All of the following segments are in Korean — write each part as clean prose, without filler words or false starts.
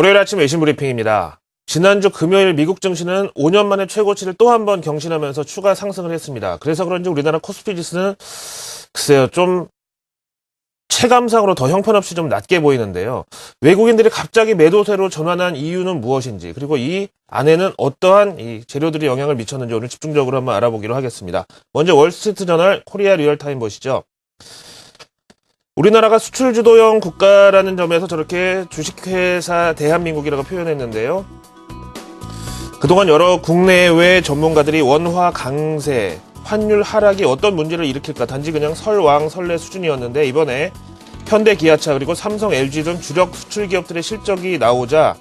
월요일 아침 외신 브리핑입니다. 지난주 금요일 미국 증시는 5년 만에 최고치를 또 한 번 경신하면서 추가 상승을 했습니다. 그래서 그런지 우리나라 코스피 지수는 글쎄요, 좀 체감상으로 더 형편없이 좀 낮게 보이는데요. 외국인들이 갑자기 매도세로 전환한 이유는 무엇인지, 그리고 이 안에는 어떠한 이 재료들이 영향을 미쳤는지 오늘 집중적으로 한번 알아보기로 하겠습니다. 먼저 월스트리트 저널 코리아 리얼타임 보시죠. 우리나라가 수출 주도형 국가라는 점에서 저렇게 주식회사 대한민국이라고 표현했는데요. 그동안 여러 국내외 전문가들이 원화 강세, 환율 하락이 어떤 문제를 일으킬까 단지 그냥 설왕설래 수준이었는데, 이번에 현대, 기아차, 그리고 삼성, LG 등 주력 수출 기업들의 실적이 나오자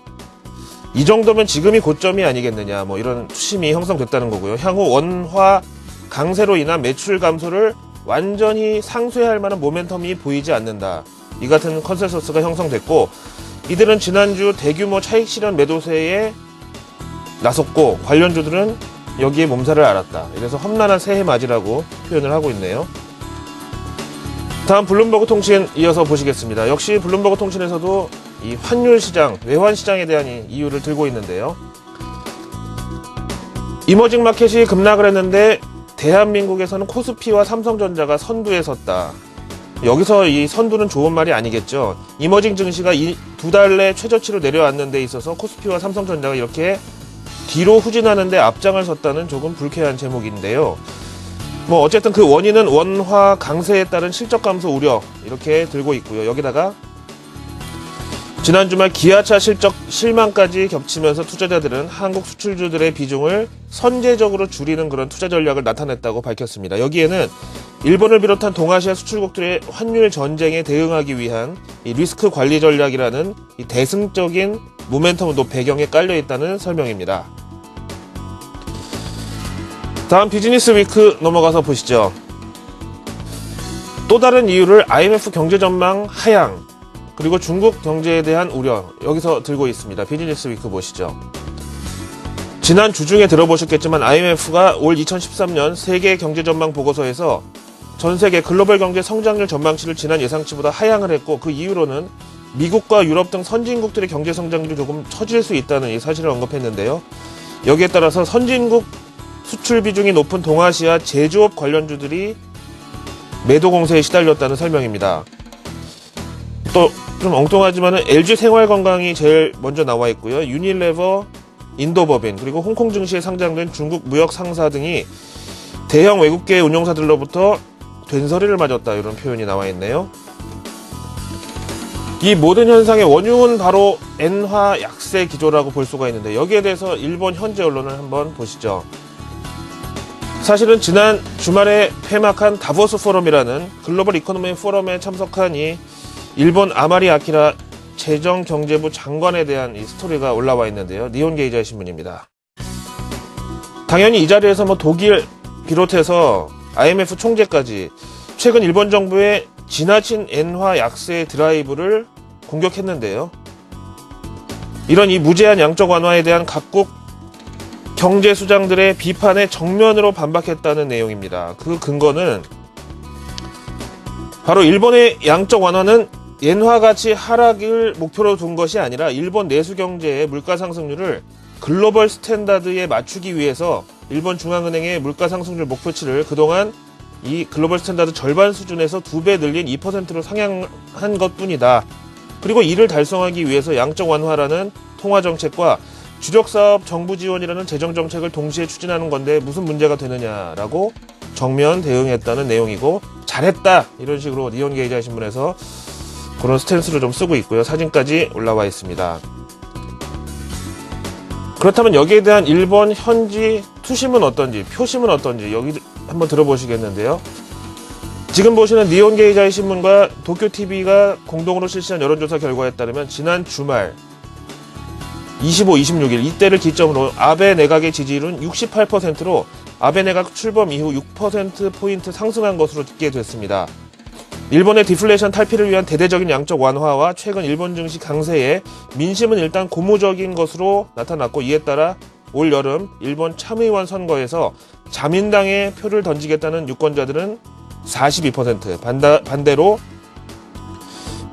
이 정도면 지금이 고점이 아니겠느냐, 이런 투심이 형성됐다는 거고요. 향후 원화 강세로 인한 매출 감소를 완전히 상쇄할 만한 모멘텀이 보이지 않는다, 이 같은 컨센서스가 형성됐고, 이들은 지난주 대규모 차익 실현 매도세에 나섰고 관련주들은 여기에 몸살을 앓았다. 이래서 험난한 새해 맞이라고 표현을 하고 있네요. 다음 블룸버그 통신 이어서 보시겠습니다. 역시 블룸버그 통신에서도 이 환율 시장, 외환 시장에 대한 이유를 들고 있는데요. 이머징 마켓이 급락을 했는데 대한민국에서는 코스피와 삼성전자가 선두에 섰다. 여기서 이 선두는 좋은 말이 아니겠죠. 이머징 증시가 두 달 내 최저치로 내려왔는 데 있어서 코스피와 삼성전자가 이렇게 뒤로 후진하는데 앞장을 섰다는 조금 불쾌한 제목인데요. 어쨌든 그 원인은 원화 강세에 따른 실적 감소 우려, 이렇게 들고 있고요. 여기다가 지난 주말 기아차 실적 실망까지 겹치면서 투자자들은 한국 수출주들의 비중을 선제적으로 줄이는 그런 투자 전략을 나타냈다고 밝혔습니다. 여기에는 일본을 비롯한 동아시아 수출국들의 환율 전쟁에 대응하기 위한 이 리스크 관리 전략이라는 이 대승적인 모멘텀도 배경에 깔려 있다는 설명입니다. 다음 비즈니스 위크 넘어가서 보시죠. 또 다른 이유를 IMF 경제 전망 하향, 그리고 중국 경제에 대한 우려, 여기서 들고 있습니다. 비즈니스 위크 보시죠. 지난 주중에 들어보셨겠지만 IMF가 올 2013년 세계 경제 전망 보고서에서 전 세계 글로벌 경제 성장률 전망치를 지난 예상치보다 하향을 했고, 그 이유로는 미국과 유럽 등 선진국들의 경제 성장률이 조금 처질 수 있다는 이 사실을 언급했는데요. 여기에 따라서 선진국 수출 비중이 높은 동아시아 제조업 관련주들이 매도 공세에 시달렸다는 설명입니다. 또 좀 엉뚱하지만 LG 생활건강이 제일 먼저 나와 있고요. 유니레버, 인도법인, 그리고 홍콩 증시에 상장된 중국 무역 상사 등이 대형 외국계 운용사들로부터 된서리를 맞았다, 이런 표현이 나와 있네요. 이 모든 현상의 원흉은 바로 엔화 약세 기조라고 볼 수가 있는데, 여기에 대해서 일본 현지 언론을 한번 보시죠. 사실은 지난 주말에 폐막한 다보스 포럼이라는 글로벌 이코노미 포럼에 참석한 이 일본 아마리 아키라 재정경제부 장관에 대한 이 스토리가 올라와 있는데요. 니혼게이자 신문입니다. 당연히 이 자리에서 독일 비롯해서 IMF 총재까지 최근 일본 정부의 지나친 엔화 약세 드라이브를 공격했는데요. 이런 이 무제한 양적 완화에 대한 각국 경제 수장들의 비판에 정면으로 반박했다는 내용입니다. 그 근거는 바로 일본의 양적 완화는 엔화 가치 하락을 목표로 둔 것이 아니라 일본 내수 경제의 물가 상승률을 글로벌 스탠다드에 맞추기 위해서 일본 중앙은행의 물가 상승률 목표치를 그동안 이 글로벌 스탠다드 절반 수준에서 2배 늘린 2%로 상향한 것뿐이다. 그리고 이를 달성하기 위해서 양적 완화라는 통화 정책과 주력 사업 정부 지원이라는 재정 정책을 동시에 추진하는 건데 무슨 문제가 되느냐라고 정면 대응했다는 내용이고, 잘했다, 이런 식으로 니혼게이자 신문에서 그런 스탠스를 좀 쓰고 있고요. 사진까지 올라와 있습니다. 그렇다면 여기에 대한 일본 현지 투심은 어떤지, 표심은 어떤지 여기 한번 들어보시겠는데요. 지금 보시는 니혼게이자의 신문과 도쿄TV가 공동으로 실시한 여론조사 결과에 따르면 지난 주말 25, 26일 이때를 기점으로 아베 내각의 지지율은 68%로 아베 내각 출범 이후 6%포인트 상승한 것으로 듣게 됐습니다. 일본의 디플레이션 탈피를 위한 대대적인 양적 완화와 최근 일본 증시 강세에 민심은 일단 고무적인 것으로 나타났고, 이에 따라 올 여름 일본 참의원 선거에서 자민당에 표를 던지겠다는 유권자들은 42%, 반대로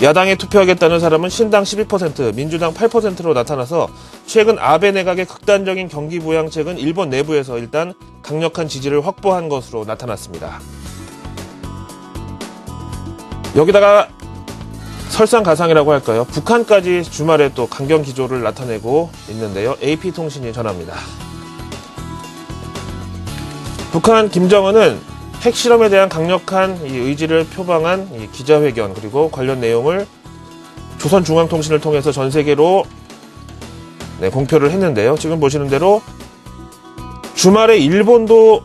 야당에 투표하겠다는 사람은 신당 12%, 민주당 8%로 나타나서 최근 아베 내각의 극단적인 경기 부양책은 일본 내부에서 일단 강력한 지지를 확보한 것으로 나타났습니다. 여기다가 설상가상이라고 할까요? 북한까지 주말에 또 강경 기조를 나타내고 있는데요. AP통신이 전합니다. 북한 김정은은 핵실험에 대한 강력한 이 의지를 표방한 이 기자회견 그리고 관련 내용을 조선중앙통신을 통해서 전 세계로 공표를 했는데요. 지금 보시는 대로 주말에 일본도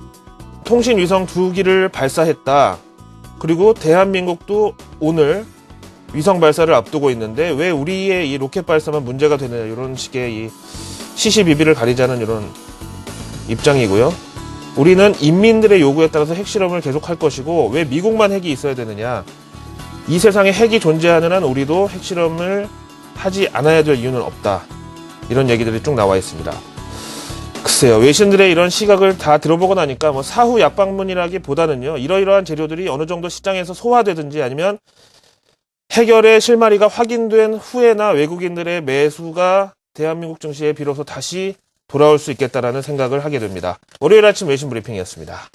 통신위성 2기를 발사했다. 그리고 대한민국도 오늘 위성 발사를 앞두고 있는데 왜 우리의 이 로켓 발사만 문제가 되느냐 이런 식의 이 시시비비를 가리자는 이런 입장이고요. 우리는 인민들의 요구에 따라서 핵실험을 계속할 것이고 왜 미국만 핵이 있어야 되느냐. 이 세상에 핵이 존재하는 한 우리도 핵실험을 하지 않아야 될 이유는 없다. 이런 얘기들이 쭉 나와 있습니다. 글쎄요. 외신들의 이런 시각을 다 들어보고 나니까 뭐 사후 약방문이라기보다는요. 이러이러한 재료들이 어느 정도 시장에서 소화되든지 아니면 해결의 실마리가 확인된 후에나 외국인들의 매수가 대한민국 증시에 비로소 다시 돌아올 수 있겠다라는 생각을 하게 됩니다. 월요일 아침 외신 브리핑이었습니다.